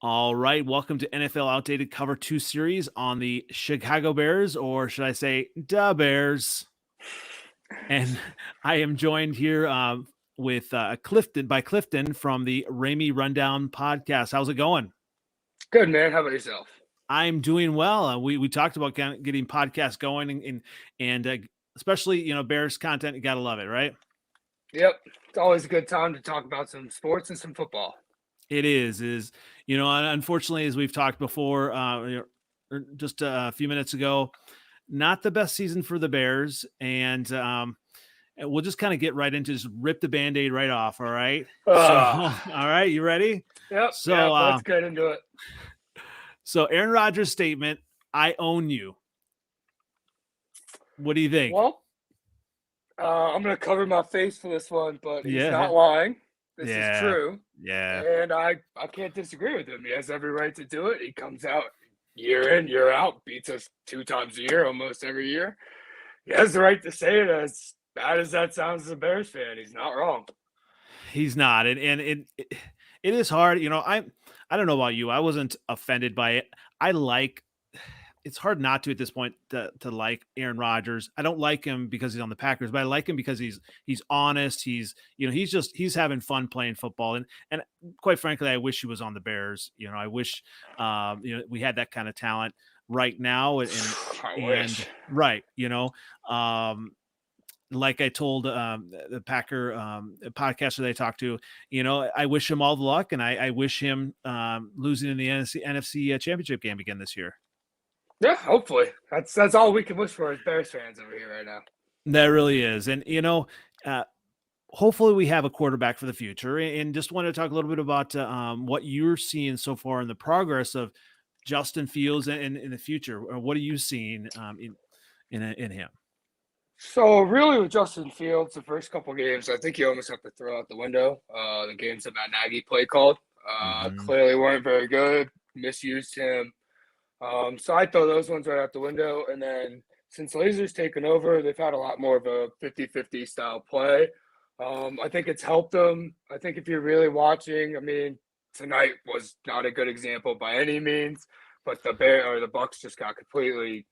All right, welcome to NFL Outdated Cover 2 series on the Chicago Bears, or should I say, da Bears. And I am joined here with Clifton from the Ramey Run-Down podcast. How's it going? Good, man. How about yourself? I'm doing well. We talked about getting podcasts going and especially Bears content. You gotta love it, right? Yep. It's always a good time to talk about some sports and some football. It is unfortunately, as we've talked before, just a few minutes ago, not the best season for the Bears, and we'll just kind of get right into just rip the Band-Aid right off. All right. So, all right, you ready? Yep. So let's get into it. So Aaron Rodgers' statement, "I own you." What do you think? Well, I'm going to cover my face for this one, but he's not lying. This is true. Yeah. And I can't disagree with him. He has every right to do it. He comes out year in, year out, beats us 2 times a year, almost every year. He has the right to say it. As bad as that sounds as a Bears fan, he's not wrong. He's not. And it is hard. I don't know about you. I wasn't offended by it. It's hard not to at this point to like Aaron Rodgers. I don't like him because he's on the Packers, but I like him because he's honest. He's having fun playing football. And quite frankly, I wish he was on the Bears. I wish we had that kind of talent right now. And right, like I told the Packer podcaster that I talked to, I wish him all the luck, and I wish him losing in the NFC championship game again this year. Yeah, hopefully. That's all we can wish for as Bears fans over here right now. That really is. And, hopefully we have a quarterback for the future. And just want to talk a little bit about what you're seeing so far in the progress of Justin Fields in the future. What are you seeing in him? So really with Justin Fields, the first couple games, I think you almost have to throw out the window. The games that Matt Nagy play called clearly weren't very good, misused him. So I throw those ones right out the window. And then since Lazer's taken over, they've had a lot more of a 50-50 style play. I think it's helped them. I think if you're really watching, tonight was not a good example by any means, but the Bucks just got completely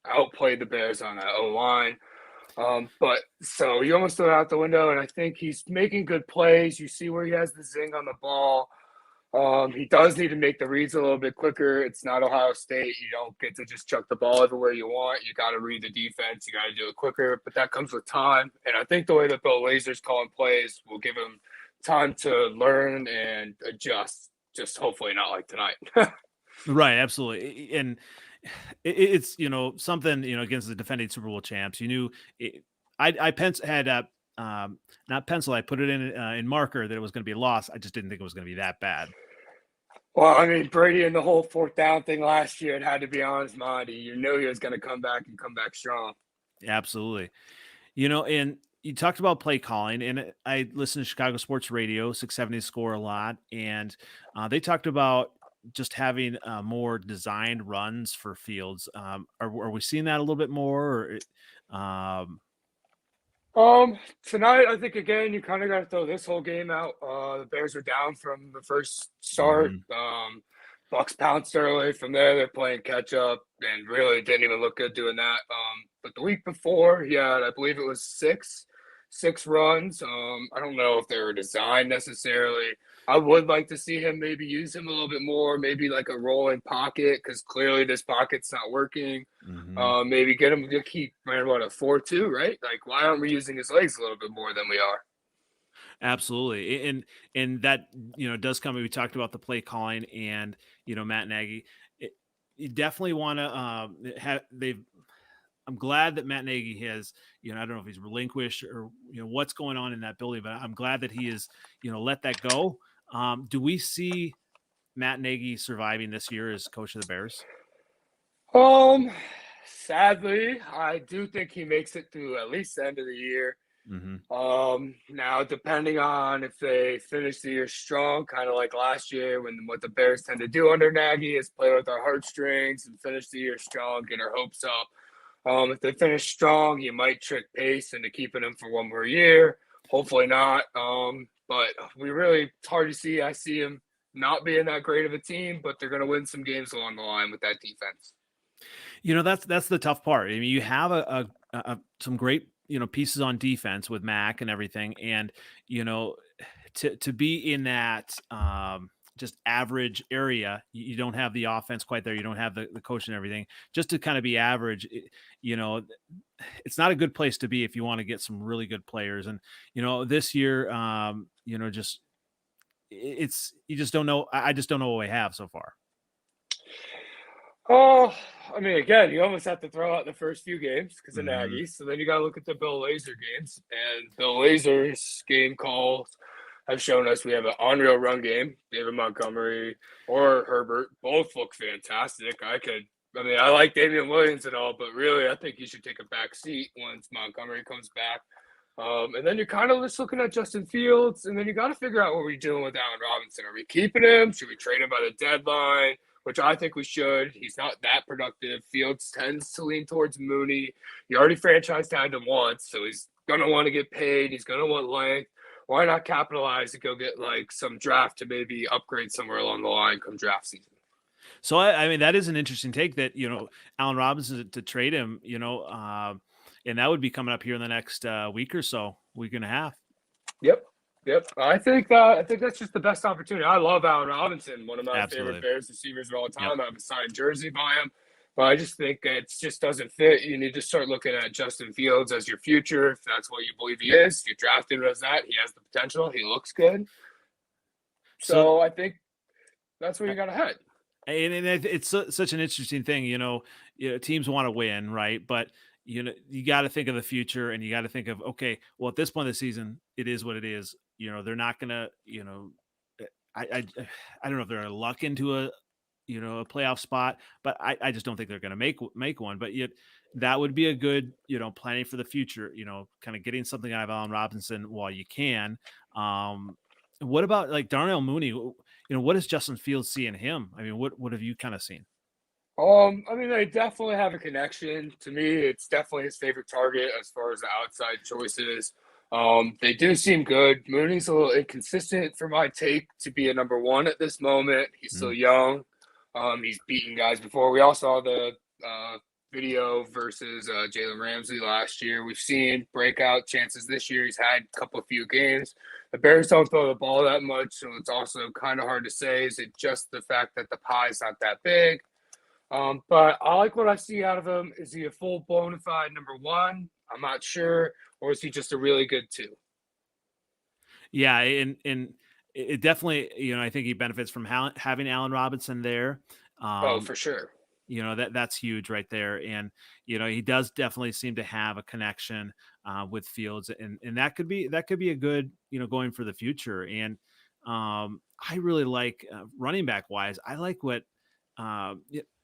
outplayed the Bears on that O-line. But so you almost throw it out the window, and I think he's making good plays. You see where he has the zing on the ball. He does need to make the reads a little bit quicker. It's not Ohio State. You don't get to just chuck the ball everywhere you want. You got to read the defense. You got to do it quicker, but that comes with time. And I think the way that Bill Lazor's calling plays will give him time to learn and adjust. Just hopefully not like tonight. Right, absolutely. And it's something against the defending Super Bowl champs. I had not pencil. I put it in marker that it was going to be a loss. I just didn't think it was going to be that bad. Well, Brady and the whole 4th down thing last year, it had to be on his mind. You knew he was going to come back strong. Absolutely. And you talked about play calling, and I listen to Chicago Sports Radio, 670 Score a lot, and they talked about just having more designed runs for Fields. Are we seeing that a little bit more? Tonight, I think, again, you kind of got to throw this whole game out. The Bears were down from the first start. Bucks pounced early. From there, they're playing catch up and really didn't even look good doing that. But the week before, he had, I believe it was six runs. I don't know if they were designed necessarily. I would like to see him maybe use him a little bit more, maybe like a rolling pocket, because clearly this pocket's not working. Maybe get him to keep running a 4-2, right? Like, why aren't we using his legs a little bit more than we are? Absolutely. And that, does come. We talked about the play calling and, Matt Nagy. You definitely want to I'm glad that Matt Nagy has, I don't know if he's relinquished or, what's going on in that building, but I'm glad that he is, let that go. Do we see Matt Nagy surviving this year as coach of the Bears? Sadly, I do think he makes it through at least the end of the year. Now, depending on if they finish the year strong, kind of like last year, when what the Bears tend to do under Nagy is play with our heartstrings and finish the year strong, get our hopes up. If they finish strong, you might trick Pace into keeping him for one more year. Hopefully not. But it's hard to see. I see him not being that great of a team, but they're going to win some games along the line with that defense. That's the tough part. I mean, you have some great pieces on defense with Mac and everything, and you know to be in that just average area, you don't have the offense quite there. You don't have the coach and everything. Just to kind of be average, you know, it's not a good place to be if you want to get some really good players. And this year, just it's you just don't know. I just don't know what we have so far. Oh, I mean, again, you almost have to throw out the first few games because of Nagy. So then you got to look at the Bill Lazor games. And Bill Lazor's game calls have shown us we have an unreal run game. David Montgomery or Herbert both look fantastic. I like Damian Williams and all, but really, I think he should take a back seat once Montgomery comes back. And then you're kind of just looking at Justin Fields, and then you got to figure out what we're doing with Allen Robinson. Are we keeping him? Should we trade him by the deadline? Which I think we should. He's not that productive. Fields tends to lean towards Mooney. You already franchise tagged him once, so he's going to want to get paid. He's going to want length. Why not capitalize and go get like some draft to maybe upgrade somewhere along the line come draft season? So, I mean, that is an interesting take that, Allen Robinson to trade him, and that would be coming up here in the next week or so, week and a half. Yep. I think that's just the best opportunity. I love Allen Robinson, one of my favorite Bears receivers of all time. I have a signed jersey by him, but I just think it just doesn't fit. You need to start looking at Justin Fields as your future. If that's what you believe he is, you drafted him as that. He has the potential. He looks good. So I think that's where you got to head. And it's such an interesting thing, teams want to win, right? But you got to think of the future, and you got to think of, okay, well, at this point of the season, it is what it is. They're not gonna, I don't know if they're gonna luck into a playoff spot, but I just don't think they're gonna make one. But yet that would be a good, planning for the future. Kind of getting something out of Allen Robinson while you can. What about like Darnell Mooney? What does Justin Fields see in him? I mean, what have you kind of seen? I mean, they definitely have a connection. To me, it's definitely his favorite target as far as the outside choices. They do seem good. Mooney's a little inconsistent for my take to be a number one at this moment. He's still young. He's beaten guys before. We all saw the video versus Jalen Ramsey last year. We've seen breakout chances this year. He's had a few games. The Bears don't throw the ball that much, so it's also kind of hard to say. Is it just the fact that the pie's not that big? But I like what I see out of him. Is he a full bona fide number one? I'm not sure. Or is he just a really good two? Yeah, and it definitely, I think he benefits from having Allen Robinson there. For sure. That's huge right there. And, he does definitely seem to have a connection with Fields, and that could be a good, going for the future. And I really like running back wise. I like what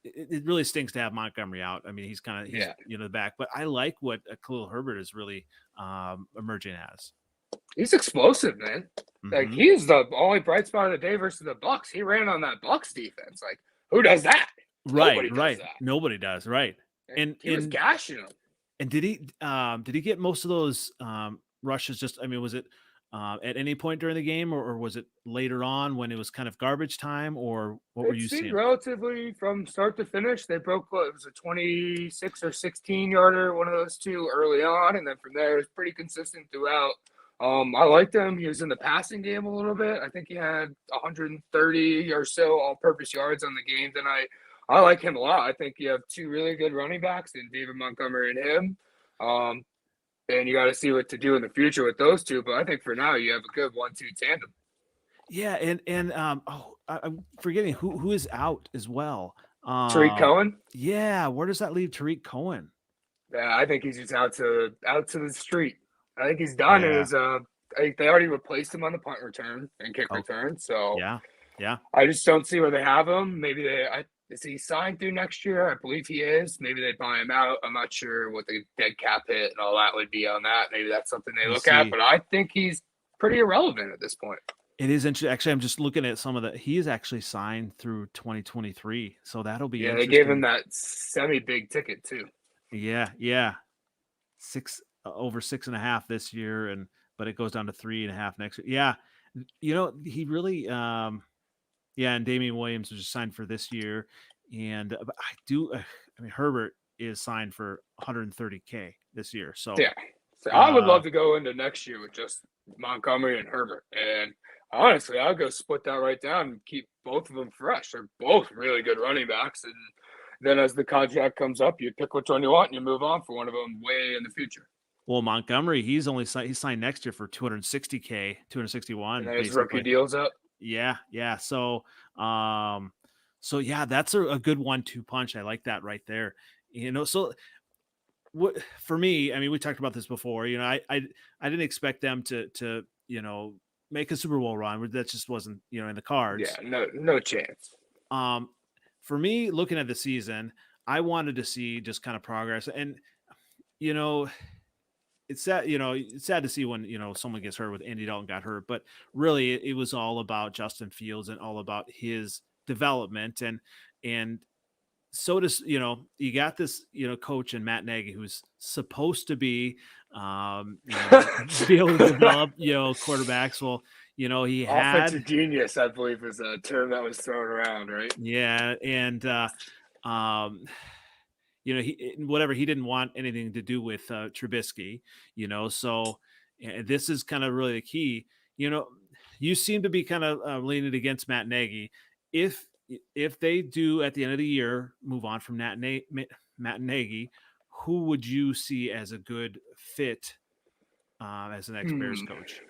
it really stinks to have Montgomery out. I mean, he's the back, but I like what Khalil Herbert is really emerging as. He's explosive, man. Like he's the only bright spot of the day versus the Bucs. He ran on that Bucs defense. Like, who does that? Right. Nobody does. Right. And he was gashing him. And did he get most of those rushes? Just, I mean, was it at any point during the game, or was it later on when it was kind of garbage time, or what were you seeing? Relatively from start to finish. They broke it was a 26 or 16 yarder, one of those two early on, and then from there it was pretty consistent throughout. I liked him. He was in the passing game a little bit. I think he had 130 or so all-purpose yards on the game tonight. I like him a lot. I think you have two really good running backs in David Montgomery and him. And you got to see what to do in the future with those two. But I think for now you have a good 1-2 tandem. Yeah, and I'm forgetting who is out as well. Tariq Cohen. Yeah, where does that leave Tariq Cohen? Yeah, I think he's just out to the street. I think he's done. Yeah. I think they already replaced him on the punt return and kick return. So yeah. I just don't see where they have him. Maybe is he signed through next year? I believe he is. Maybe they buy him out. I'm not sure what the dead cap hit and all that would be on that. Maybe that's something they look at. But I think he's pretty irrelevant at this point. It is interesting. Actually, I'm just looking at some of he is actually signed through 2023. So that'll be interesting. They gave him that semi-big ticket too. Yeah. Over 6.5 this year, but it goes down to 3.5 next year. Yeah. He really Yeah, and Damian Williams was just signed for this year, and but I mean, Herbert is signed for 130K this year, so Yeah. So I would uh, love to go into next year with just Montgomery and Herbert. And honestly, I'll go split that right down and keep both of them fresh. They're both really good running backs. And then as the contract comes up, you pick which one you want and you move on for one of them way in the future. well, Montgomery, he's signed next year for 260K, And 261 then his rookie basically. deal's up. Yeah, yeah. Um, so yeah, that's a good 1-2 punch. I like that right there. So what for me, I mean, we talked about this before. I didn't expect them to make a Super Bowl run. That just wasn't in the Yeah, cards. no chance. Um, for me, looking at the season, I wanted to see just kind of progress, and you know, it's sad to see when someone gets hurt with Andy Dalton got hurt, but really it was all about Justin Fields and all about his development and so does you got this coach and Matt Nagy who's supposed to be be able to develop quarterbacks. Well, he had Offensive genius, I believe, is a term that was thrown around, right? yeah, and um he didn't want anything to do with Trubisky, so this is kind of really the key. You know, you seem to be kind of leaning against Matt Nagy. If if they do at the end of the year move on from Matt Nagy, who would you see as a good fit as the next Bears Hmm. coach?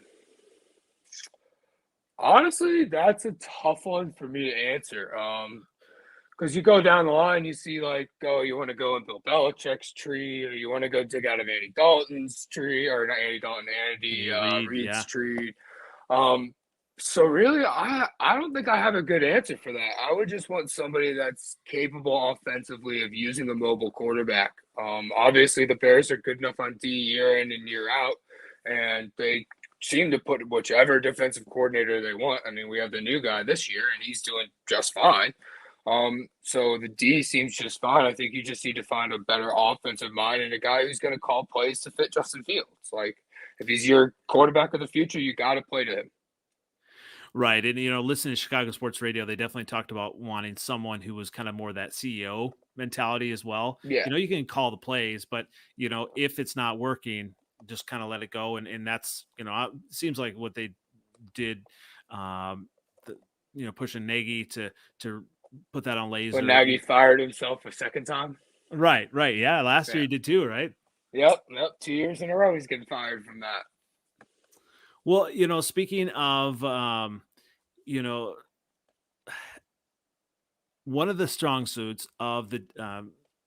Honestly, that's a tough one for me to answer. Because you go down the line, you see like, oh, you want to go in Bill Belichick's tree, or you want to go dig out of Andy Dalton's tree, or not Andy Dalton, Andy Andy Reid, Reid's yeah. tree. Um, so really, I don't think I have a good answer for that. I would just want somebody that's capable offensively of using a mobile quarterback. Obviously, the Bears are good enough on D year in and year out, and they seem to put whichever defensive coordinator they want. I mean, we have the new guy this year, and he's doing just fine. So the D seems just fine. I think you just need to find a better offensive mind and a guy who's going to call plays to fit Justin Fields. Like, if he's your quarterback of the future, you got to play to him. Right. And, listening to Chicago sports radio, they definitely talked about wanting someone who was kind of more that CEO mentality as well. Yeah. You can call the plays, but, if it's not working, just kind of let it go. And that's, seems like what they did, pushing Nagy to put that on When laser. Nagy fired himself a second time. Right. Right. Yeah. Last year Yeah. he did too. Right. Yep. 2 years in a row he's getting fired from that. Well, speaking of, you know, one of the strong suits of the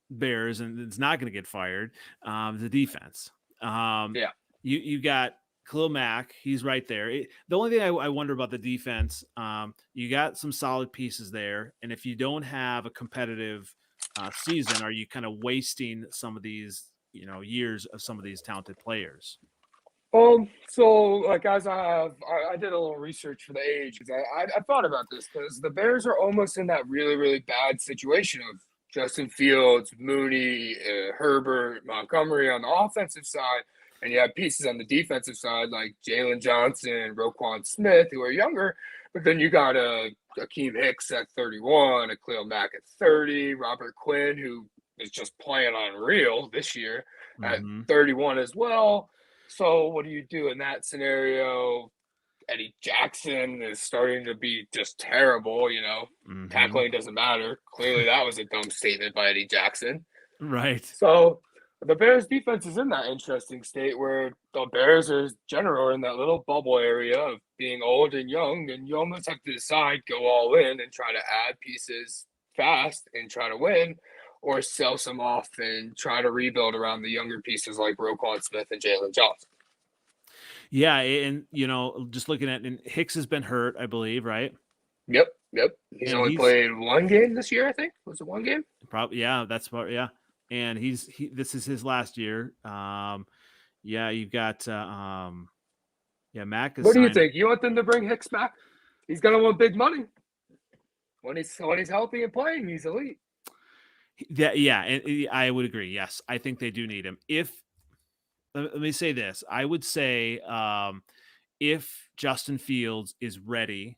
Bears, and it's not going to get fired, the defense. Yeah. You got Khalil Mack, he's right there. The only thing I wonder about the defense, you got some solid pieces there, and if you don't have a competitive season, are you kind of wasting some of these years of some of these talented players? So like as I did a little research for the age because I thought about this because the Bears are almost in that really really bad situation of Justin Fields, Mooney, Herbert, Montgomery on the offensive side, and you have pieces on the defensive side like Jalen Johnson, Roquan Smith who are younger, but then you got a Akeem Hicks at 31, a Khalil Mack at 30, Robert Quinn who is just playing unreal this year at Mm-hmm. 31 as well. So what do you do in that scenario? Eddie Jackson is starting to be just terrible, Mm-hmm. Tackling doesn't matter. Clearly that was a dumb statement by Eddie Jackson. Right. So the Bears defense is in that interesting state where the Bears are general in that little bubble area of being old and young, and you almost have to decide go all in and try to add pieces fast and try to win, or sell some off and try to rebuild around the younger pieces like Roquan Smith and Jalen Johnson. Yeah, and just looking at and Hicks has been hurt, I believe, right? Yep. He's And only he's played one game this year, I think. Was it one game? probably that's about and this is his last year. Yeah, you've got Mac is What do you signed. think? You want them to bring Hicks back? He's gonna want big money. When he's healthy and playing, he's elite. Yeah, and I would agree. Yes, I think they do need him. If let me say this, I would say if Justin Fields is ready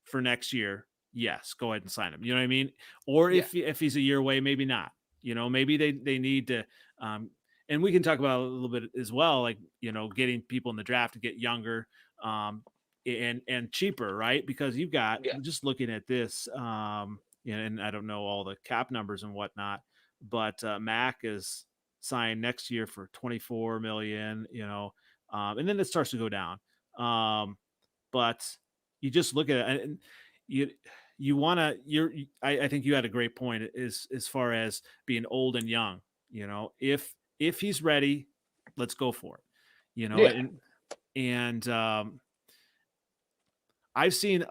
for next year, yes, go ahead and sign him. You know what I mean? Or Yeah, if he's a year away, maybe not. Maybe they need to. Um, and we can talk about it a little bit as well, like getting people in the draft to get younger, um, and cheaper, right? Because you've got yeah, just looking at this, and I don't know all the cap numbers and whatnot, but Mac is signed next year for 24 million. And then it starts to go down. But you just look at it, and you you want to I think you had a great point as far as being old and young. If he's ready, let's go for it. yeah. And I've seen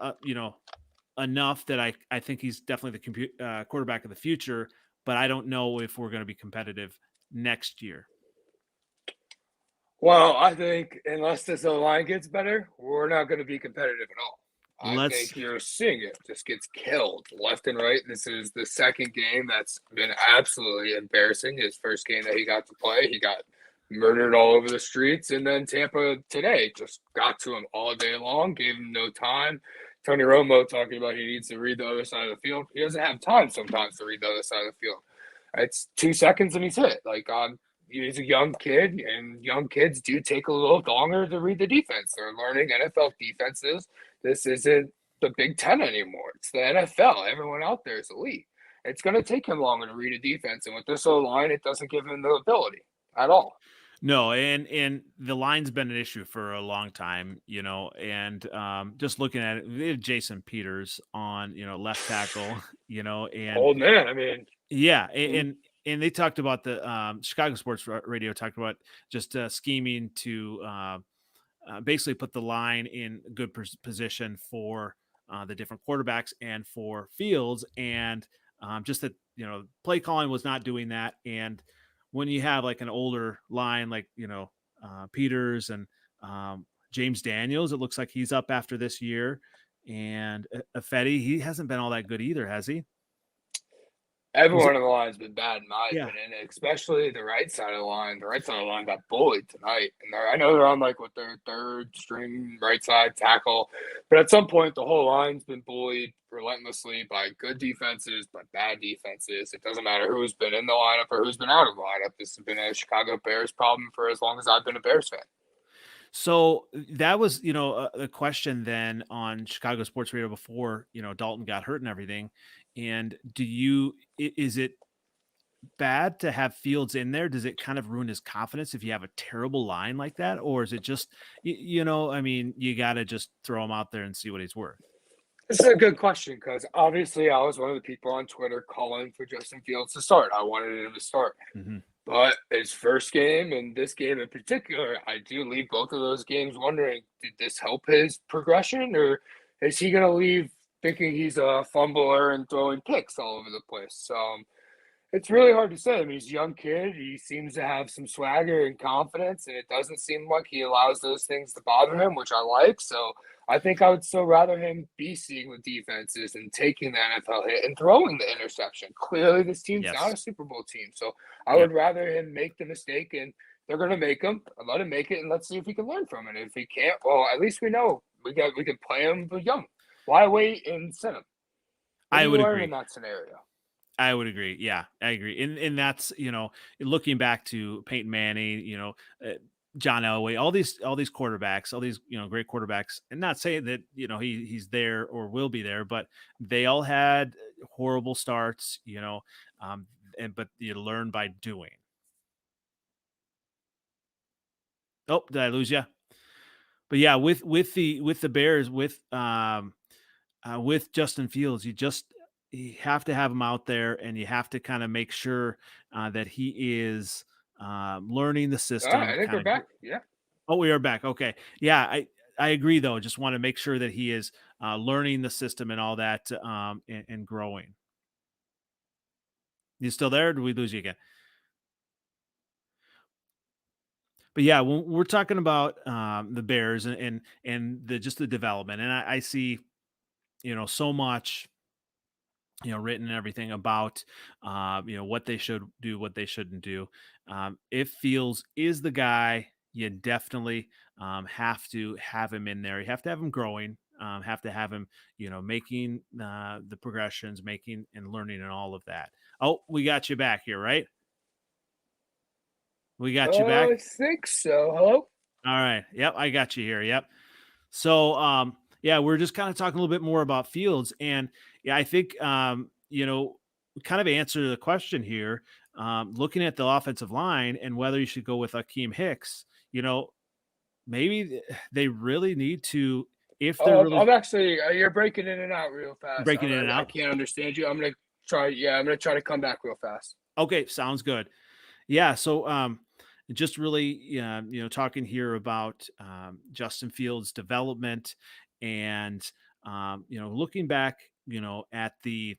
enough that I think he's definitely the quarterback of the future, but I don't know if we're going to be competitive next year. Well, I think unless this O line gets better, we're not going to be competitive at all. I Let's think you're seeing it just gets killed left and right. This is the second game that's been absolutely embarrassing. His first game that he got to play, he got murdered all over the streets. And then Tampa today just got to him all day long, gave him no time. Tony Romo talking about he needs to read the other side of the field. He doesn't have time sometimes to read the other side of the field. It's 2 seconds and he's hit. He's a young kid, and young kids do take a little longer to read the defense. They're learning NFL defenses. This isn't the Big Ten anymore. It's the NFL. Everyone out there is elite. It's going to take him longer to read a defense, and with this O line, it doesn't give him the ability at all. No, and the line's been an issue for a long time, and just looking at it, we have Jason Peters on, left tackle, and Old man, I mean, yeah, mm, and they talked about the Chicago Sports Radio talked about just scheming to basically put the line in good position for the different quarterbacks and for Fields, and just that play calling was not doing that. And when you have like an older line like Peters and James Daniels, it looks like he's up after this year, and Fetty, he hasn't been all that good either, has he? Was it? everyone on the line has been bad, in my Yeah. opinion, especially the right side of the line. The right side of the line got bullied tonight. And I know they're on like what their third string right side tackle. But at some point, the whole line's been bullied relentlessly by good defenses, by bad defenses. It doesn't matter who's been in the lineup or who's been out of the lineup. This has been a Chicago Bears problem for as long as I've been a Bears fan. So that was, a question then on Chicago Sports Radio before, Dalton got hurt and everything. And is it bad to have Fields in there? Does it kind of ruin his confidence if you have a terrible line like that? Or is it just, I mean, you got to just throw him out there and see what he's worth? This is a good question because obviously I was one of the people on Twitter calling for Justin Fields to start. I wanted him to start. Hmm. But his first game and this game in particular, I do leave both of those games wondering, did this help his progression or is he going to leave thinking he's a fumbler and throwing picks all over the place? It's really hard to say. I mean, he's a young kid. He seems to have some swagger and confidence, and it doesn't seem like he allows those things to bother him, which I like. So I think I would still rather him be seeing the defenses and taking the NFL hit and throwing the interception. Clearly, this team's not Yes. a Super Bowl team. So I would Yep. rather him make the mistake, and they're going to make him. Let him make it, and let's see if he can learn from it. If he can't, well, at least we know we can play him young. Why wait and send him? What do I you would learn in agree. that scenario? I would agree. Yeah, I agree. And that's, looking back to Peyton Manning, John Elway, all these quarterbacks, all these, great quarterbacks, and not saying that, he's there or will be there, but they all had horrible starts, but you learn by doing. Oh, did I lose you? But yeah, with the Bears, with Justin Fields, you have to have him out there, and you have to kind of make sure that he is learning the All right, system. I think we're back. Yeah. Oh, we are back. Okay, yeah, I agree though. Just want to make sure that he is learning the system and all that, and growing. You still there? Or did we lose you again? But yeah, when we're talking about the Bears and the just the development, and I see so much written and everything about what they should do, what they shouldn't do. If Fields is the guy, you definitely have to have him in there. You have to have him growing. have to have him, making the progressions, making and learning and all of that. Oh, we got you back here, right? We got you back. I think so. Hello? All right. Yep, I got you here. Yep. So, yeah, we're just kind of talking a little bit more about Fields, and yeah, I think kind of answer the question here. Looking at the offensive line and whether you should go with Akeem Hicks, maybe they really need to, if they're I'm really actually, you're breaking in and out real fast. breaking in and I out. can't understand you. I'm going to try. Yeah, I'm going to try to come back real fast. Okay, sounds good. Yeah, so just really, talking here about Justin Fields' development and looking back, at the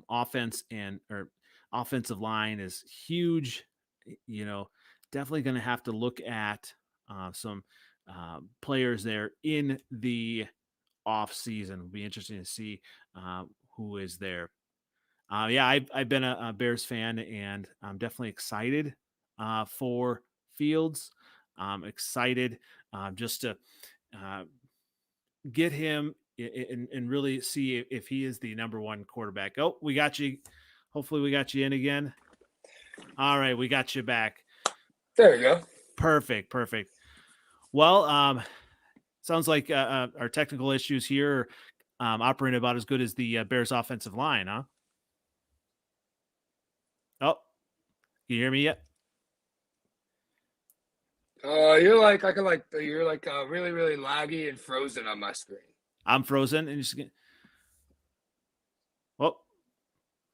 offense and or offensive line is huge. You know, definitely going to have to look at some players there in the off season. It'll be interesting to see who is there. Yeah, I've been a Bears fan, and I'm definitely excited for Fields. I'm excited just to uh, get him and really see if he is the number one quarterback. Oh, we got you. Hopefully, we got you in again. All right, we got you back. There you go. Perfect, perfect. Well, sounds like our technical issues here operating about as good as the Bears offensive line, huh? Oh, can you hear me yet? You're like really, really laggy and frozen on my screen. I'm frozen and just well,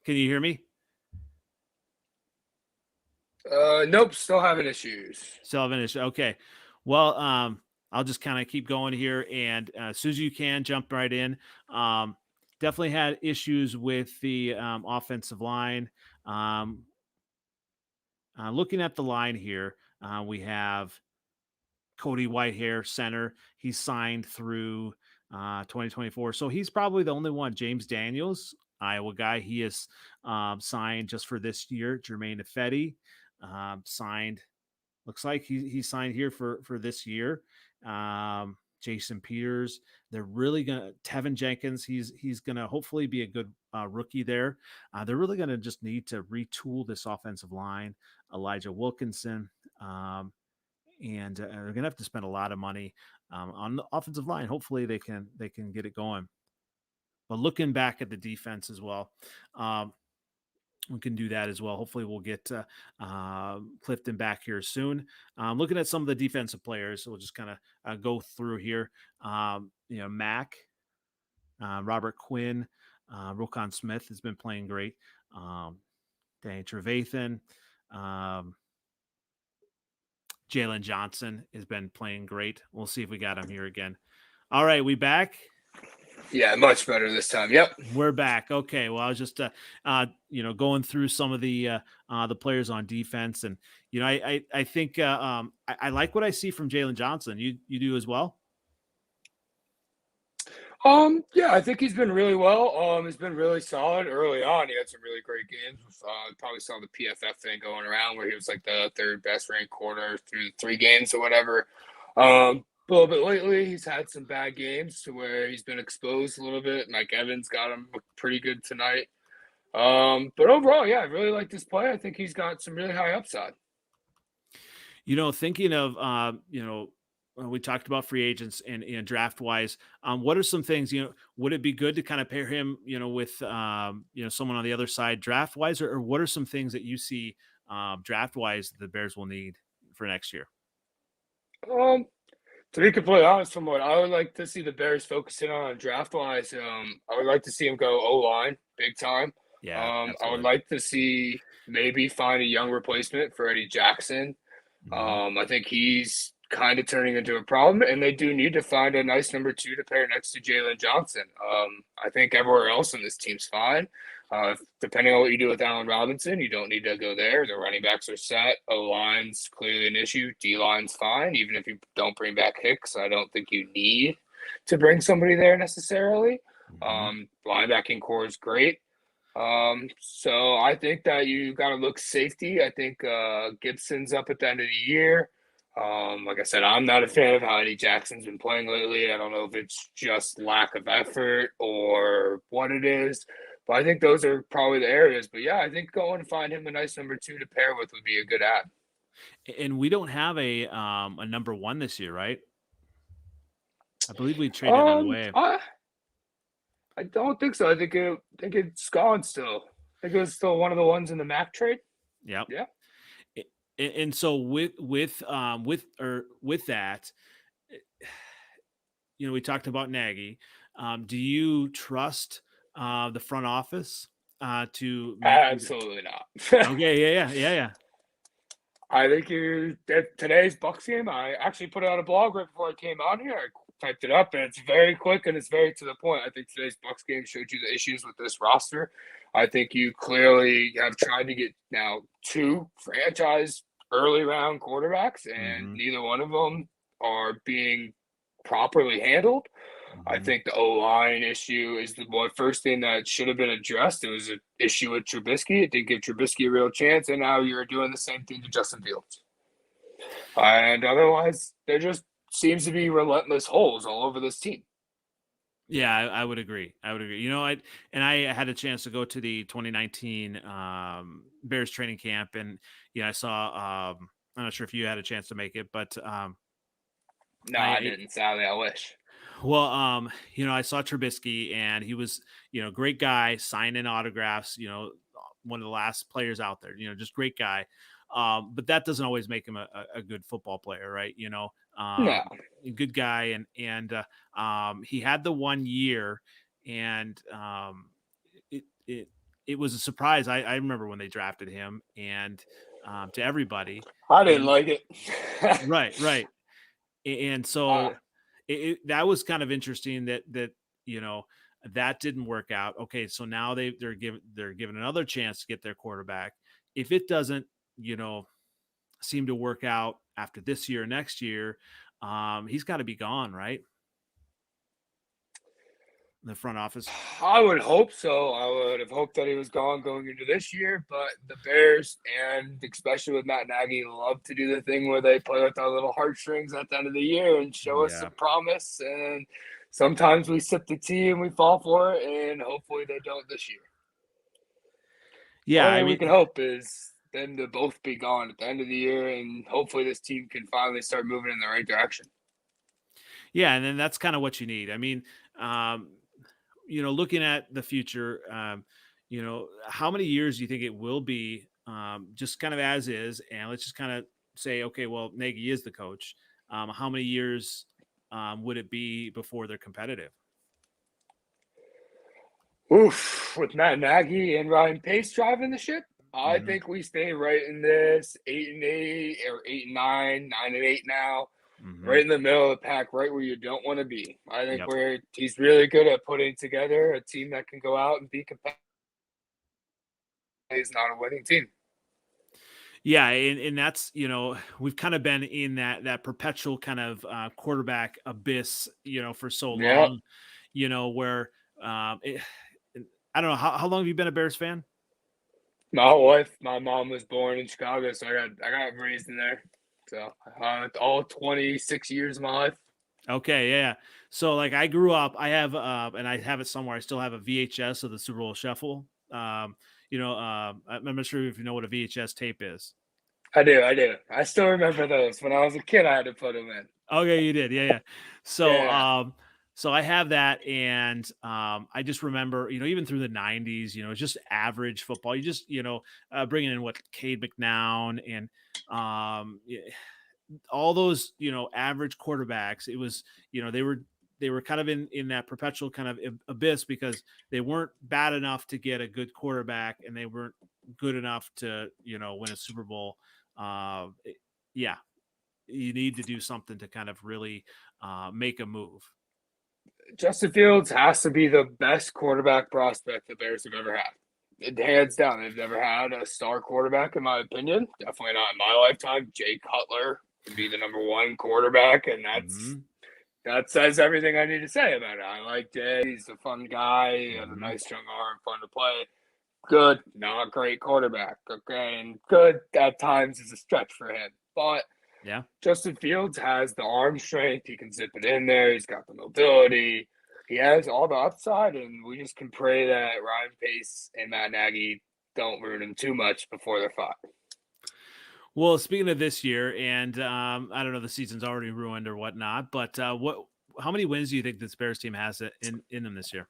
can you hear me? Nope, still having issues. Still have an issue. Okay. Well, I'll just kind of keep going here, and as soon as you can, jump right in. Definitely had issues with the offensive line. Um, Looking at the line here, we have Cody Whitehair, center. He's signed through 2024, so he's probably the only one. James Daniels, Iowa guy, he is signed just for this year. Jermaine Ifedi signed. Looks like he signed here for this year. Jason Peters. They're really gonna Tevin Jenkins. He's gonna hopefully be a good rookie there. They're really gonna just need to retool this offensive line. Elijah Wilkinson, and they're gonna have to spend a lot of money on the offensive line. Hopefully they can get it going. But looking back at the defense as well, we can do that as well. Hopefully, we'll get Clifton back here soon. Looking at some of the defensive players, so we'll just kind of go through here. Mack, Robert Quinn, Rokon Smith has been playing great. Danny Trevathan, Jalen Johnson has been playing great. We'll see if we got him here again. All right, we back. Yeah, much better this time. Yep, we're back. Okay, well, I was just going through some of the players on defense, and I think I like what I see from Jalen Johnson. You do as well. Yeah, I think he's been really well. He's been really solid early on. He had some really great games. Probably saw the PFF thing going around where he was like the third best ranked corner through 3 games or whatever. A little bit lately, he's had some bad games to where he's been exposed a little bit. Mike Evans got him pretty good tonight. But overall, yeah, I really like this play. I think he's got some really high upside. Thinking of we talked about free agents and draft wise. What are some things, would it be good to kind of pair him, with, someone on the other side draft wise, or what are some things that you see draft wise that the Bears will need for next year? To be completely honest, from what I would like to see the Bears focusing on draft wise, I would like to see him go O-line big time. Yeah, I would like to see maybe find a young replacement for Eddie Jackson. Mm-hmm. I think he's kind of turning into a problem, and they do need to find a nice number 2 to pair next to Jalen Johnson. I think everywhere else in this team's fine. Depending on what you do with Allen Robinson, you don't need to go there. The running backs are set. O-line's clearly an issue. D-line's fine. Even if you don't bring back Hicks, I don't think you need to bring somebody there necessarily. Linebacking core is great. So I think that you got to look safety. I think Gibson's up at the end of the year. Like I said, I'm not a fan of how Eddie Jackson's been playing lately. I don't know if it's just lack of effort or what it is, but I think those are probably the areas. But yeah, I think going to find him a nice number two to pair with would be a good add. And we don't have a number one this year, right? I believe we traded it Um, away. I I don't think so. I think it's gone still. I think it was still one of the ones in the Mac trade. Yep. Yeah. And so with that, we talked about Nagy. Do you trust the front office to make? Absolutely not. Okay, yeah. I think today's Bucks game. I actually put it on a blog right before I came on here. I typed it up, and it's very quick and it's very to the point. I think today's Bucks game showed you the issues with this roster. I think you clearly have tried to get now two franchise early round quarterbacks, and Mm-hmm. neither one of them are being properly handled. I Mm-hmm. think the O-line issue is the first thing that should have been addressed. It was an issue with Trubisky. It didn't give Trubisky a real chance, and now you're doing the same thing to Justin Fields. And otherwise, there just seems to be relentless holes all over this team. Yeah, I would agree. I would agree. I had a chance to go to the 2019 Bears training camp, and I saw. I'm not sure if you had a chance to make it, but No, I I didn't. Sadly, I wish. well, I saw Trubisky, and he was, great guy, signing autographs. One of the last players out there. Just great guy. But that doesn't always make him a good football player, right? No. A good guy, and he had the 1 year, and it it it was a surprise. I remember when they drafted him, and to everybody, I didn't and like it. right, and uh, so that was kind of interesting that you know that didn't work out. Okay, so now they're given another chance to get their quarterback. If it doesn't, you know, seem to work out after this year, next year, he's got to be gone, right? The front office. I would hope so. I would have hoped that he was gone going into this year, but the Bears and especially with Matt Nagy love to do the thing where they play with our little heartstrings at the end of the year and show us Yeah, some promise. And sometimes we sip the tea and we fall for it, and hopefully they don't this year. yeah. Only I thing we mean, can hope is them to both be gone at the end of the year, and hopefully this team can finally start moving in the right direction. yeah, and then that's kind of what you need. I mean, looking at the future, how many years do you think it will be, just kind of as is, and let's just kind of say, okay, well, Nagy is the coach. How many years would it be before they're competitive? Oof, with Matt Nagy and Ryan Pace driving the ship, I Hmm. think we stay right in this 8-8 or 8-9, 9-8 now, Hmm. right in the middle of the pack, right where you don't want to be. I think Yep. he's really good at putting together a team that can go out and be competitive. He's not a winning team. Yeah, and that's we've kind of been in that perpetual kind of quarterback abyss, for so Yeah, long, where I don't know how long have you been a Bears fan? my mom was born in Chicago, so I got raised in there. So all 26 years of my life. Okay, yeah. So like I grew up, I have and I have it somewhere. I still have a VHS of the Super Bowl Shuffle. I'm not sure if you know what a VHS tape is. I do. I still remember those. When I was a kid, I had to put them in. Okay, you did. Yeah. So Yeah. so I have that, and I just remember, even through the 90s, just average football. You just, bringing in what Cade McNown and yeah, all those, average quarterbacks. It was, they were kind of in that perpetual kind of abyss because they weren't bad enough to get a good quarterback, and they weren't good enough to, win a Super Bowl. Yeah, you need to do something to kind of really make a move. Justin Fields has to be the best quarterback prospect the Bears have ever had. Hands down, they've never had a star quarterback, in my opinion. Definitely not in my lifetime. Jay Cutler would be the number one quarterback, and Hmm. that says everything I need to say about it. I like Jay. He's a fun guy. He has a Hmm. nice young arm, fun to play. Good, not great quarterback. Okay, and good at times is a stretch for him. But Yeah. Justin Fields has the arm strength. He can zip it in there. He's got the mobility. He has all the upside, and we just can pray that Ryan Pace and Matt Nagy don't ruin him too much before they're fired. Well, speaking of this year, and I don't know, the season's already ruined or whatnot, but how many wins do you think this Bears team has in them this year?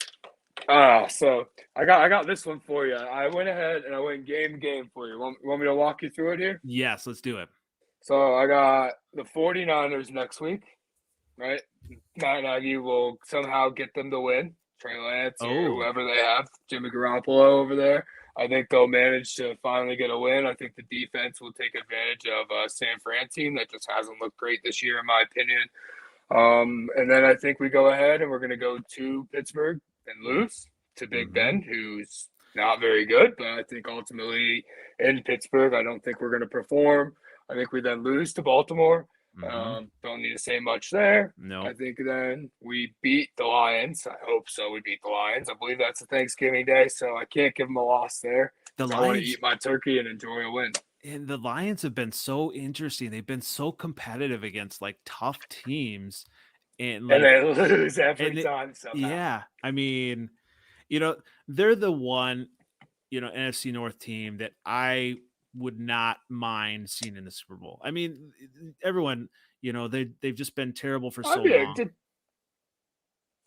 So I got this one for you. I went ahead and I went game for you. Want me to walk you through it here? Yes, let's do it. So I got the 49ers next week, right? Matt Nagy will somehow get them to win. Trey Lance or whoever they have, Jimmy Garoppolo over there. I think they'll manage to finally get a win. I think the defense will take advantage of a San Fran team that just hasn't looked great this year, in my opinion. And then I think we go ahead and we're going to go to Pittsburgh and lose to Big Ben, who's not very good. But I think ultimately in Pittsburgh, I don't think we're going to perform. I think we then lose to Baltimore. Don't need to say much there. No. I think then we beat the Lions. I hope so. We beat the Lions. I believe that's a Thanksgiving Day, so I can't give them a loss there. I want to eat my turkey and enjoy a win. And the Lions have been so interesting. They've been so competitive against like tough teams, and they lose every time somehow. Yeah, I mean, they're the one, NFC North team that I would not mind seeing in the Super Bowl. I mean, everyone, they've just been terrible for so long.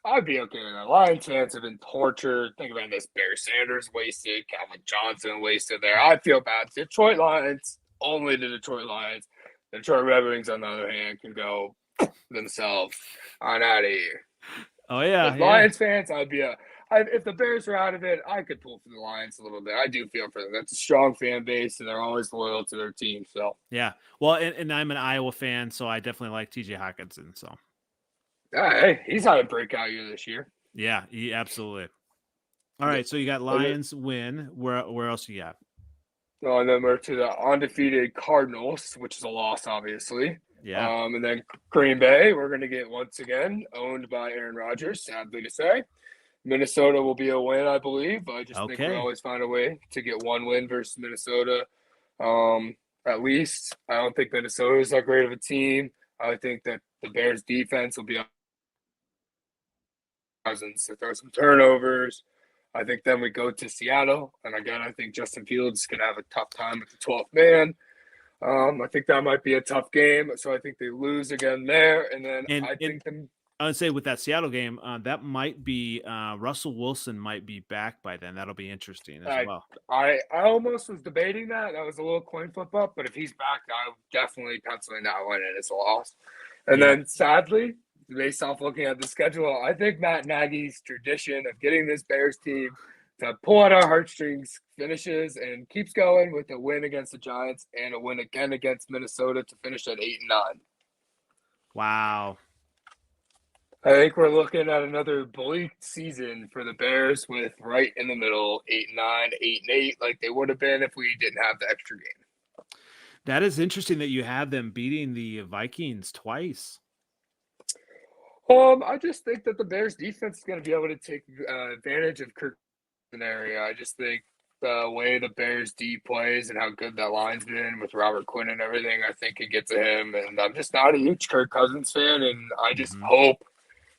I'd be okay with that. Lions fans have been tortured. Think about this: Barry Sanders wasted, Calvin Johnson wasted there. I feel bad. Detroit Lions, only the Detroit Lions. The Detroit Red Wings, on the other hand, can go themselves on out of here. Oh yeah, Lions fans, if the Bears are out of it, I could pull for the Lions a little bit. I do feel for them. That's a strong fan base, and they're always loyal to their team. So yeah, well, and I'm an Iowa fan, so I definitely like TJ Hawkinson. So hey, he's had a breakout year this year. Yeah, absolutely. All right, so you got Lions win. Where else you got? Oh, and then we're to the undefeated Cardinals, which is a loss, obviously. Yeah. And then Green Bay, we're going to get once again owned by Aaron Rodgers, sadly to say. Minnesota will be a win, I believe. I just think we always find a way to get one win versus Minnesota. At least I don't think Minnesota is that great of a team. I think that the Bears defense will be to throw some turnovers. I think then we go to Seattle, and again, I think Justin Fields is going to have a tough time with the 12th man. I think that might be a tough game, so I think they lose again there, and then I would say with that Seattle game, that might be Russell Wilson might be back by then. That'll be interesting as well. I almost was debating that. That was a little coin flip up, but if he's back, I'm definitely penciling that one in as a loss. And then sadly, based off looking at the schedule, I think Matt Nagy's tradition of getting this Bears team to pull at our heartstrings finishes and keeps going with a win against the Giants and a win again against Minnesota to finish at 8-9. Wow. I think we're looking at another bleak season for the Bears with right in the middle, 8-9, 8-8, like they would have been if we didn't have the extra game. That is interesting that you have them beating the Vikings twice. I just think that the Bears defense is going to be able to take advantage of Kirk's scenario. I just think the way the Bears D plays and how good that line's been with Robert Quinn and everything, I think it gets to him. And I'm just not a huge Kirk Cousins fan, and I just hope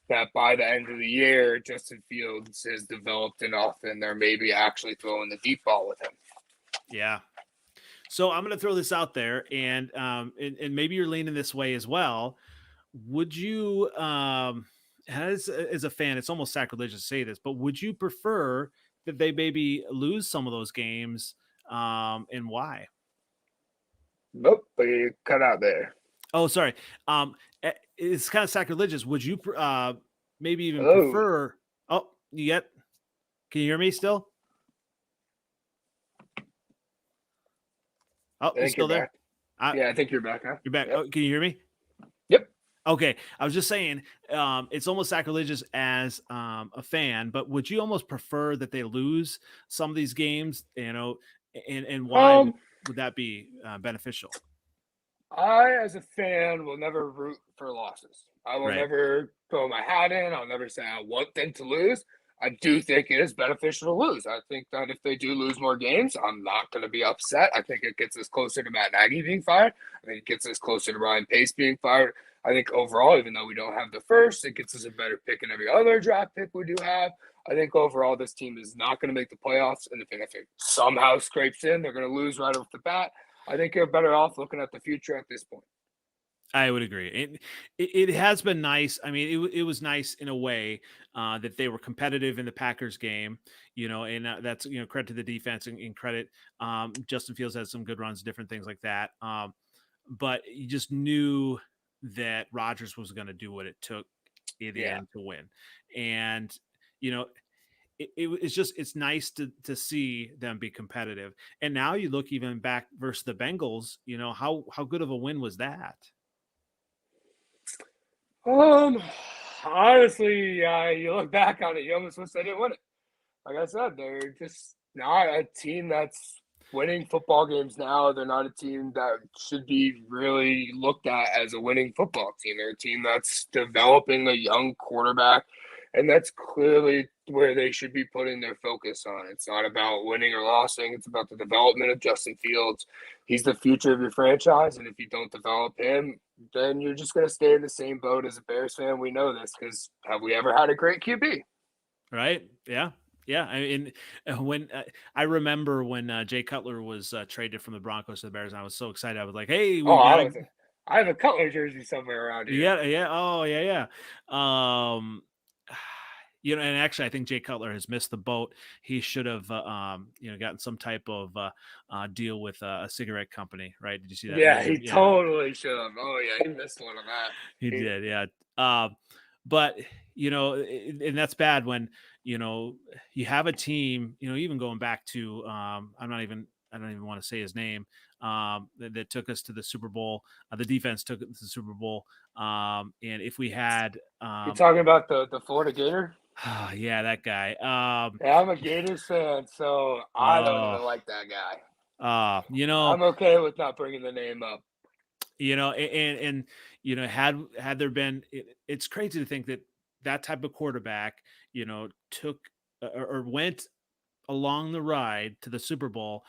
that by the end of the year, Justin Fields has developed enough and they're maybe actually throwing the deep ball with him. Yeah. So I'm going to throw this out there, and maybe you're leaning this way as well. Would you, as a fan, it's almost sacrilegious to say this, but would you prefer that they maybe lose some of those games, and why? Nope, but you cut out there. Oh, sorry. It's kind of sacrilegious. Would you maybe even prefer? Oh, can you hear me still? Oh, you're still there? Yeah, I think you're back. Huh? You're back. Yep. Oh, can you hear me? Yep. Okay. I was just saying, it's almost sacrilegious as a fan, but would you almost prefer that they lose some of these games, and why would that be beneficial? I, as a fan, will never root for losses. I will never throw my hat in. I'll never say I want them to lose. I do think it is beneficial to lose. I think that if they do lose more games, I'm not going to be upset. I think it gets us closer to Matt Nagy being fired. I think it gets us closer to Ryan Pace being fired. I think overall, even though we don't have the first, it gets us a better pick in every other draft pick we do have. I think overall, this team is not going to make the playoffs. And if it somehow scrapes in, they're going to lose right off the bat. I think you're better off looking at the future at this point. I would agree. It has been nice. I mean, it was nice in a way that they were competitive in the Packers game, and that's, credit to the defense and credit. Justin Fields has some good runs, different things like that. But you just knew that Rodgers was going to do what it took in the end to win. And, it's nice to see them be competitive. And now you look even back versus the Bengals, how good of a win was that? Honestly, you look back on it, you almost wish they didn't win it. Like I said, they're just not a team that's winning football games now. They're not a team that should be really looked at as a winning football team. They're a team that's developing a young quarterback, and that's clearly where they should be putting their focus on. It's not about winning or losing. It's about the development of Justin Fields. He's the future of your franchise, and if you don't develop him, then you're just going to stay in the same boat as a Bears fan. We know this because have we ever had a great QB? Right. Yeah. Yeah. I mean, when I remember when Jay Cutler was traded from the Broncos to the Bears, and I was so excited. I was like, hey, I have a Cutler jersey somewhere around here. Yeah. Yeah. Oh, yeah. Yeah. And actually, I think Jay Cutler has missed the boat. He should have, gotten some type of deal with a cigarette company, right? Did you see that? Yeah, he totally should have. Oh, yeah, he missed one of that. He did, yeah. But and that's bad when you have a team. Even going back to I don't even want to say his name. That took us to the Super Bowl. The defense took it to the Super Bowl. And if we had, you're talking about the Florida Gator. Yeah, that guy. Yeah, I'm a Gators fan, so I don't even like that guy. I'm okay with not bringing the name up. And had there been, it's crazy to think that type of quarterback, took or went along the ride to the Super Bowl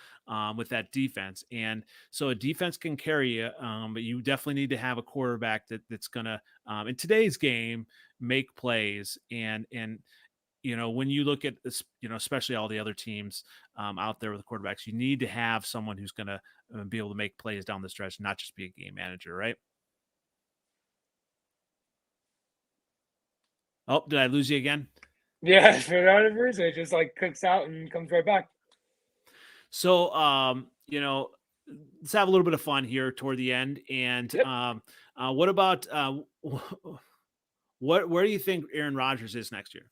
with that defense. And so a defense can carry you, but you definitely need to have a quarterback that's going to, in today's game, make plays. And when you look at this, especially all the other teams out there with quarterbacks, you need to have someone who's going to be able to make plays down the stretch, not just be a game manager, right? Oh, did I lose you again? Yeah, for whatever reason, it just like cooks out and comes right back. So, let's have a little bit of fun here toward the end. And Yep. What about where do you think Aaron Rodgers is next year?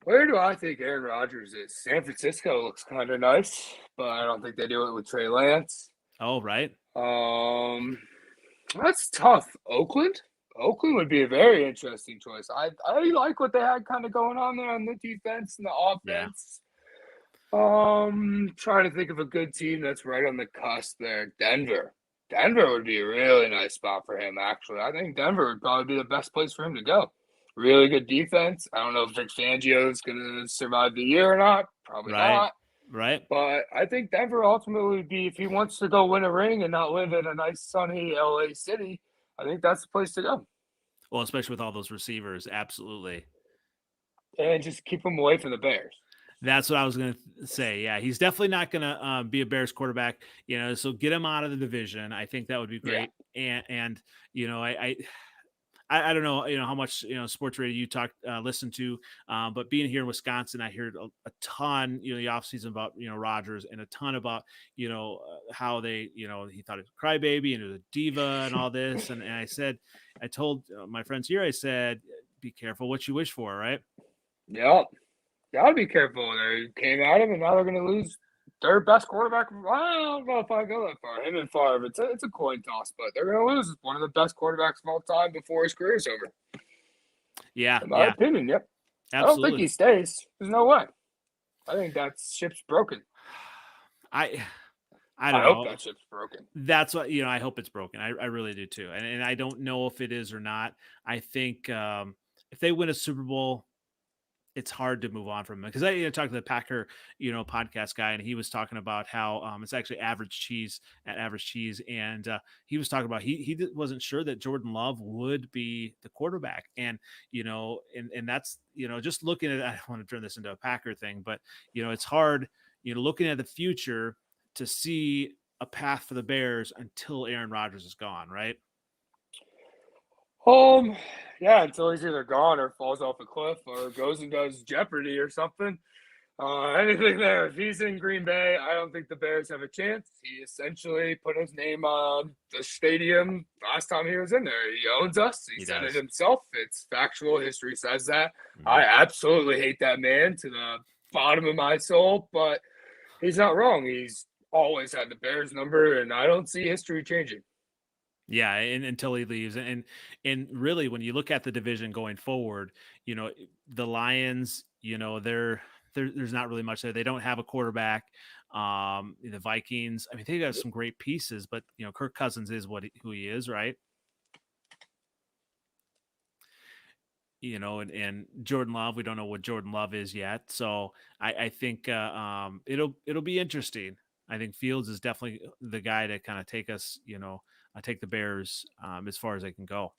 Where do I think Aaron Rodgers is? San Francisco looks kind of nice, but I don't think they do it with Trey Lance. Oh, right. That's tough. Oakland would be a very interesting choice. I like what they had kind of going on there on the defense and the offense. Yeah. Trying to think of a good team that's right on the cusp there. Denver would be a really nice spot for him, actually. I think Denver would probably be the best place for him to go. Really good defense. I don't know if Vic Fangio is going to survive the year or not. Probably not. Right. But I think Denver ultimately would be, if he wants to go win a ring and not live in a nice, sunny LA city, I think that's the place to go. Well, especially with all those receivers. Absolutely. And just keep him away from the Bears. That's what I was going to say. Yeah, he's definitely not going to be a Bears quarterback, so get him out of the division. I think that would be great. Yeah. And I don't know, how much, sports radio you listen to, but being here in Wisconsin, I heard a ton, the offseason about, Rodgers, and a ton about, how they, he thought it was a crybaby and it was a diva and all this. And I told my friends here, I said, be careful what you wish for, right? Yep. Gotta be careful. They came at him, and now they're going to lose their best quarterback. I don't know if I go that far. Him and Favre, it's a coin toss, but they're going to lose one of the best quarterbacks of all time before his career is over. Yeah. In my opinion, yep. Absolutely. I don't think he stays. There's no way. I think that ship's broken. I don't know. Hope that ship's broken. That's what, I hope it's broken. I really do too. And I don't know if it is or not. I think if they win a Super Bowl, it's hard to move on from him because I talked to the Packer, podcast guy, and he was talking about how it's actually average cheese at average cheese, and he was talking about wasn't sure that Jordan Love would be the quarterback, and and that's just looking at I don't want to turn this into a Packer thing, but it's hard looking at the future to see a path for the Bears until Aaron Rodgers is gone, right? Um, yeah, until he's either gone or falls off a cliff or goes and does Jeopardy or something. Anything there. If he's in Green Bay, I don't think the Bears have a chance. He essentially put his name on the stadium last time he was in there. He owns us. He said it himself. It's factual. History says that. Mm-hmm. I absolutely hate that man to the bottom of my soul, but he's not wrong. He's always had the Bears number, and I don't see history changing. Yeah, and until he leaves, and really, when you look at the division going forward, the Lions, there's not really much there. They don't have a quarterback. The Vikings, I mean, they got some great pieces, but Kirk Cousins is who he is, right? And Jordan Love, we don't know what Jordan Love is yet, so I think it'll be interesting. I think Fields is definitely the guy to kind of take us, take the Bears as far as they can go.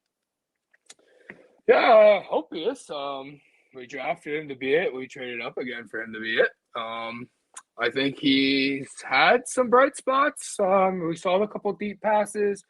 Yeah, I hope he is. We drafted him to be it. We traded up again for him to be it. I think he's had some bright spots. We saw a couple deep passes.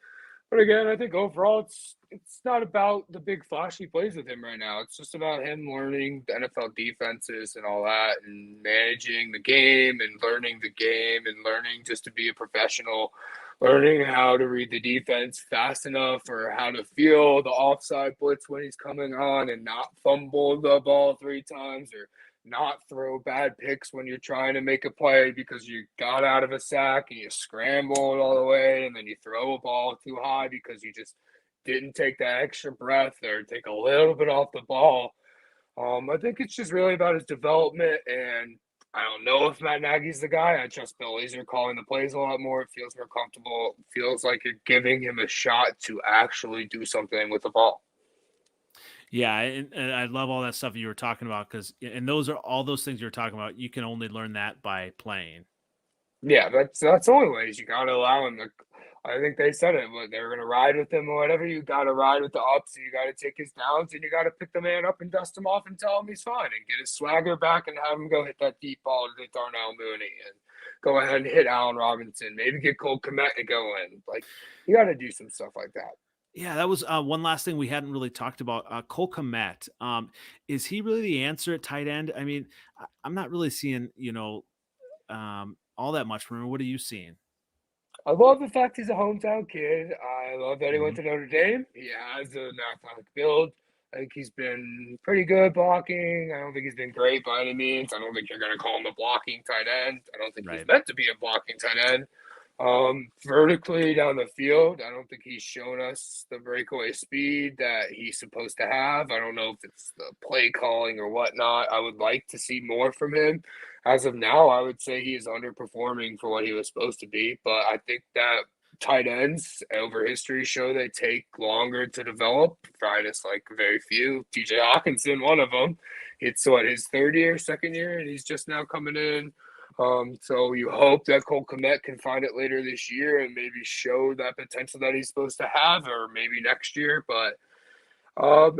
But again, I think overall it's not about the big flashy plays with him right now. It's just about him learning the NFL defenses and all that and managing the game and learning the game and learning just to be a professional, learning how to read the defense fast enough or how to feel the offside blitz when he's coming on and not fumble the ball 3 times or not throw bad picks when you're trying to make a play because you got out of a sack and you scrambled all the way and then you throw a ball too high because you just didn't take that extra breath or take a little bit off the ball. I think it's just really about his development, and I don't know if Matt Nagy's the guy. I trust Bill Lazor calling the plays a lot more. It feels more comfortable. It feels like you're giving him a shot to actually do something with the ball. Yeah, and I love all that stuff you were talking about and those are all those things you're talking about. You can only learn that by playing. Yeah, that's the only ways. You got to allow him to. I think they said it, but they were going to ride with him or whatever. You got to ride with the ups, and you got to take his downs, and you got to pick the man up and dust him off and tell him he's fine, and get his swagger back, and have him go hit that deep ball to Darnell Mooney, and go ahead and hit Allen Robinson. Maybe get Cole Kmet to go in. Like you got to do some stuff like that. Yeah, that was one last thing we hadn't really talked about. Cole Kmet, is he really the answer at tight end? I mean, I'm not really seeing all that much from him. What are you seeing? I love the fact he's a hometown kid. I love that he went to Notre Dame. He has an athletic build. I think he's been pretty good blocking. I don't think he's been great by any means. I don't think you're going to call him a blocking tight end. I don't think he's meant to be a blocking tight end. Vertically down the field, I don't think he's shown us the breakaway speed that he's supposed to have. I don't know if it's the play calling or whatnot. I would like to see more from him. As of now, I would say he is underperforming for what he was supposed to be, but I think that tight ends over history show they take longer to develop. Minus like very few. TJ Hawkinson, one of them. It's his third year, second year, and he's just now coming in. So you hope that Cole Kmet can find it later this year and maybe show that potential that he's supposed to have, or maybe next year. But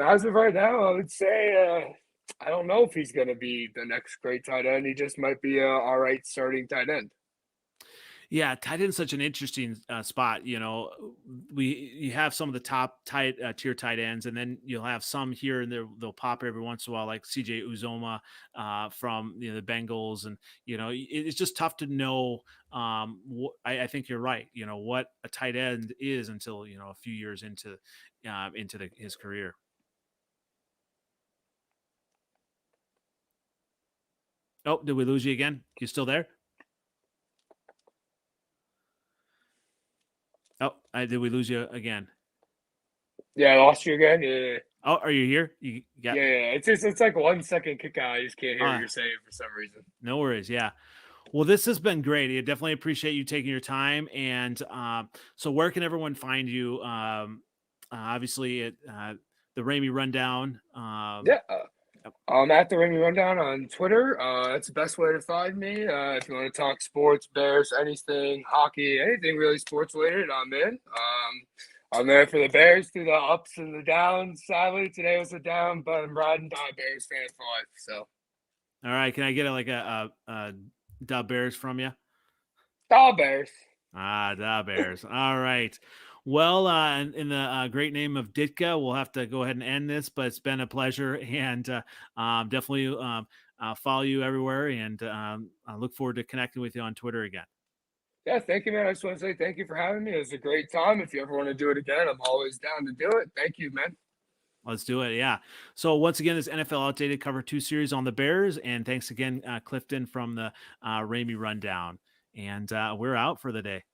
as of right now, I would say I don't know if he's going to be the next great tight end. He just might be a all right starting tight end. Yeah, tight end is such an interesting spot. You have some of the top tier tight ends, and then you'll have some here and there. They'll pop every once in a while, like CJ Uzoma from the Bengals, and it's just tough to know. I think you're right. What a tight end is until a few years into his career. Oh, did we lose you again? You still there? Oh, did we lose you again? Yeah, I lost you again. Yeah. Oh, are you here? Yeah. It's like 1 second kick out. I just can't hear what you're saying for some reason. No worries. Yeah. Well, this has been great. I definitely appreciate you taking your time. And so where can everyone find you? Obviously, at the Ramey Run-Down. Yeah. I'm at the Ramey Run-Down on Twitter. That's the best way to find me. If you want to talk sports, Bears, anything, hockey, anything really sports related, I'm in. I'm there for the Bears through the ups and the downs. Sadly, today was a down, but I'm riding die Bears fan for life. So, All right, can I get a Dub Bears from you? die Bears. Dub Bears. All right. Well, in the great name of Ditka, we'll have to go ahead and end this, but it's been a pleasure, and definitely follow you everywhere, and I look forward to connecting with you on Twitter again. Yeah, thank you, man. I just want to say thank you for having me. It was a great time. If you ever want to do it again, I'm always down to do it. Thank you, man. Let's do it. Yeah. So once again, this NFL Updated Cover 2 series on the Bears. And thanks again, Clifton from the Ramey Rundown. And we're out for the day.